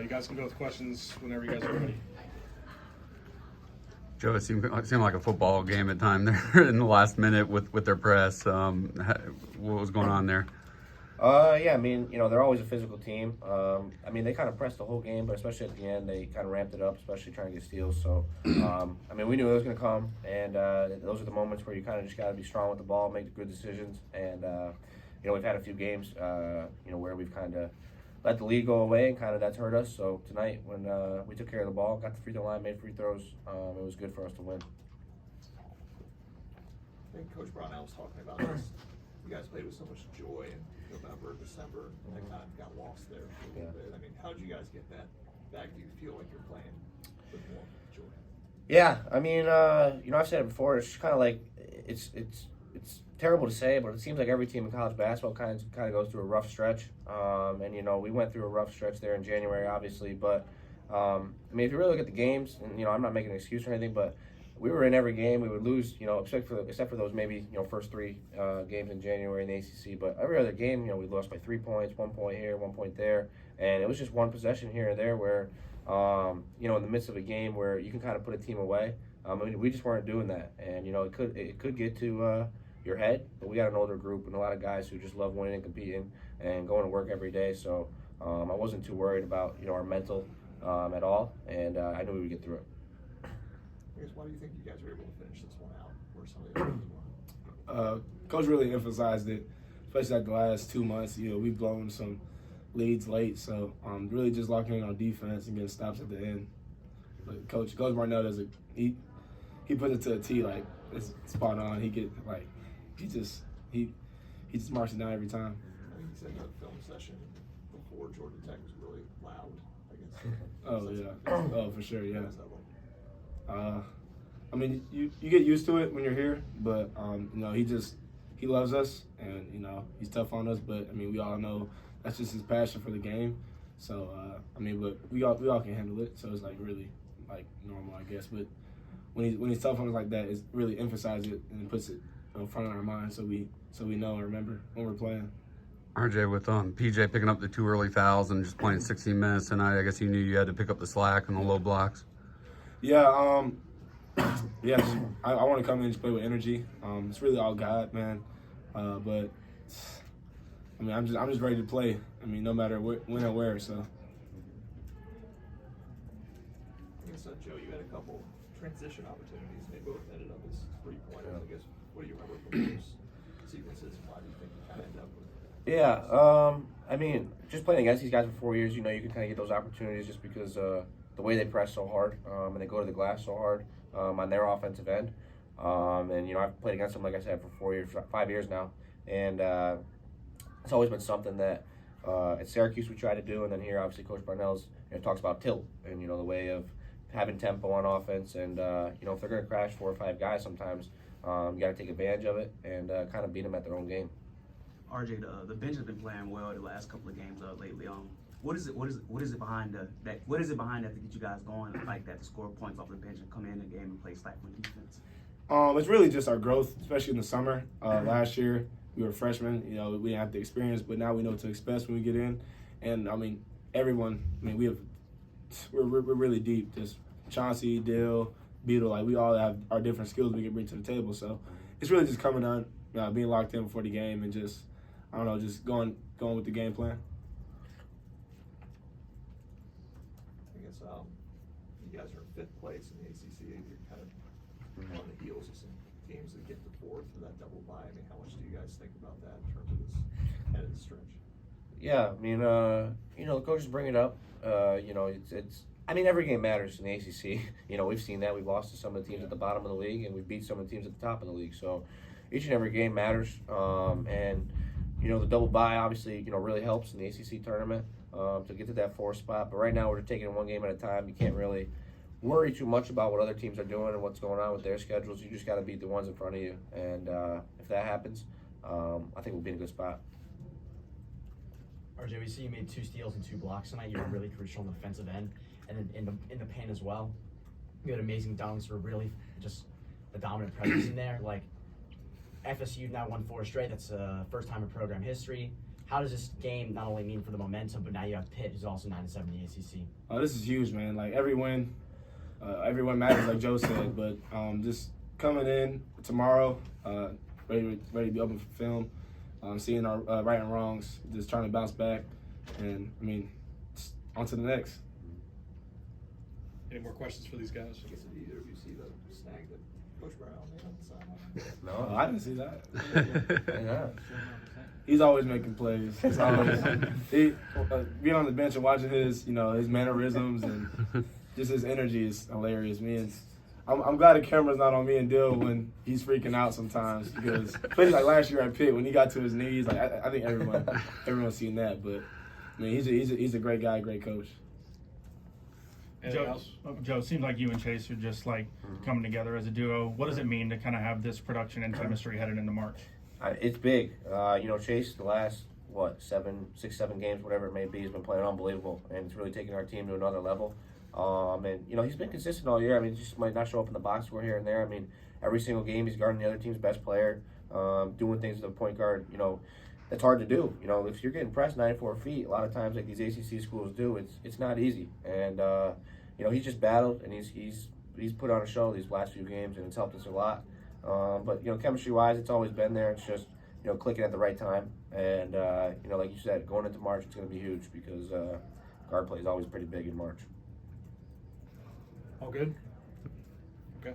You guys can go with questions whenever you guys are ready. Joe, it seemed like a football game at time there in the last minute with their press. What was going on there? Yeah, I mean, they're always a physical team. I mean, they kind of pressed the whole game, but especially at the end, they kind of ramped it up, especially trying to get steals. So, I mean, we knew it was going to come, and those are the moments where you kind of just got to be strong with the ball, make the good decisions. And, we've had a few games, where we've kind of let the lead go away, and kind of that's hurt us. So tonight, when we took care of the ball, got the free throw line, made free throws, it was good for us to win. I think Coach Brownell was talking about this. You guys played with so much joy in November, December, and that kind of got lost there a little bit. I mean, how did you guys get that back? Do you feel like you're playing with more joy? Yeah, I mean, I've said it before. It's kind of like it's terrible to say, but it seems like every team in college basketball kind of goes through a rough stretch. And we went through a rough stretch there in January, obviously. But I mean, if you really look at the games, and I'm not making an excuse or anything, but we were in every game. We would lose, except for those maybe first three games in January in the ACC. But every other game, we lost by 3 points, 1 point here, 1 point there, and it was just one possession here or there where, in the midst of a game where you can kind of put a team away. I mean, we just weren't doing that, and it could get to your head. But we got an older group and a lot of guys who just love winning and competing and going to work every day. So I wasn't too worried about our mental at all, and I knew we would get through it. I guess, why do you think you guys were able to finish this one out where some of the other teams were? Coach really emphasized it, especially like the last 2 months. We've blown some leads late, so really just locking in on defense and getting stops at the end. But Coach Marnell does it. He puts it to a T, like it's spot on. He just marks it down every time. I think he said the film session before Georgia Tech was really loud against. Oh yeah, oh for sure, yeah. I mean, you get used to it when you're here, but he loves us, and he's tough on us. But I mean, we all know that's just his passion for the game. So but we all can handle it. So it's like really like normal, I guess. But when he's tough on us like that, it really emphasizes it and puts it in front of our mind, so we know and remember when we're playing. RJ, with PJ picking up the 2 early fouls and just playing 16 minutes tonight, I guess you knew you had to pick up the slack and the low blocks. Yeah, yeah. I want to come in and just play with energy. It's really all God, man. But I mean, I'm just ready to play. I mean, no matter when or where. So. I guess, Joe, you had a couple transition opportunities. They both ended up as 3-pointers. I guess, what do you remember from those sequences? Why do you think you kind of ended up with? Yeah, I mean, just playing against these guys for 4 years, you can kind of get those opportunities just because the way they press so hard and they go to the glass so hard on their offensive end. And, I've played against them, like I said, for 5 years now. And it's always been something that at Syracuse we try to do. And then here, obviously, Coach Barnell's talks about tilt and, the way of having tempo on offense. And, if they're going to crash 4 or 5 guys sometimes, you got to take advantage of it and kind of beat them at their own game. RJ, the bench has been playing well the last couple of games lately. What is it behind that to get you guys going like that, to score points off the bench and come in the game and play slack on defense? It's really just our growth, especially in the summer. Last year we were freshmen, we didn't have the experience, but now we know what to expect when we get in. And I mean, everyone. I mean, we're really deep. Just Chauncey, Dill, Beetle, like we all have our different skills we can bring to the table. So it's really just coming on, being locked in before the game and just just going with the game plan. I guess you guys are in 5th place in the ACC. You're kind of on the heels of some teams that get to 4th for that double bye. I mean, how much do you guys think about that in terms of this end of the stretch? Yeah, I mean, the coaches bring it up. It's. I mean, every game matters in the ACC. We've seen that. We've lost to some of the teams at the bottom of the league, and we've beat some of the teams at the top of the league. So each and every game matters. And the double bye obviously really helps in the ACC tournament to get to that 4th spot. But right now we're taking it one game at a time. You can't really worry too much about what other teams are doing and what's going on with their schedules. You just got to beat the ones in front of you. And if that happens, I think we'll be in a good spot. RJ, we see you made 2 steals and 2 blocks tonight. You were really crucial on the defensive end and then in the paint as well. You had amazing dunks. Were really just the dominant presence in there. Like, FSU now won 4 straight. That's first time in program history. How does this game not only mean for the momentum, but now you have Pitt, who's also 9-7 in the ACC? This is huge, man. Like every win matters, like Joe said. But just coming in tomorrow, ready to be open for film, seeing our right and wrongs, just trying to bounce back, and I mean, on to the next. Any more questions for these guys? I guess did either of you see the snag that Coach Brown made on the sideline? No, I didn't see that. yeah. He's always making plays. He's always being on the bench and watching his mannerisms and just his energy is hilarious. I'm glad the camera's not on me and Dill when he's freaking out sometimes, because especially like last year at Pitt when he got to his knees. Like I think everyone's seen that. But I mean, he's a great guy, great coach. Anything else? Joe, it seems like you and Chase are just like coming together as a duo. What does it mean to kind of have this production and chemistry headed into March? It's big. Chase, the last, 6-7 games, whatever it may be, has been playing unbelievable, and it's really taking our team to another level. He's been consistent all year. I mean, he just might not show up in the box score here and there. I mean, every single game he's guarding the other team's best player, doing things as a point guard, that's hard to do. If you're getting pressed 94 feet, a lot of times like these ACC schools do, it's not easy. And, he's just battled, and he's put on a show these last few games, and it's helped us a lot. But chemistry-wise, it's always been there. It's just, clicking at the right time. And, like you said, going into March, it's going to be huge because guard play is always pretty big in March. All good? Okay.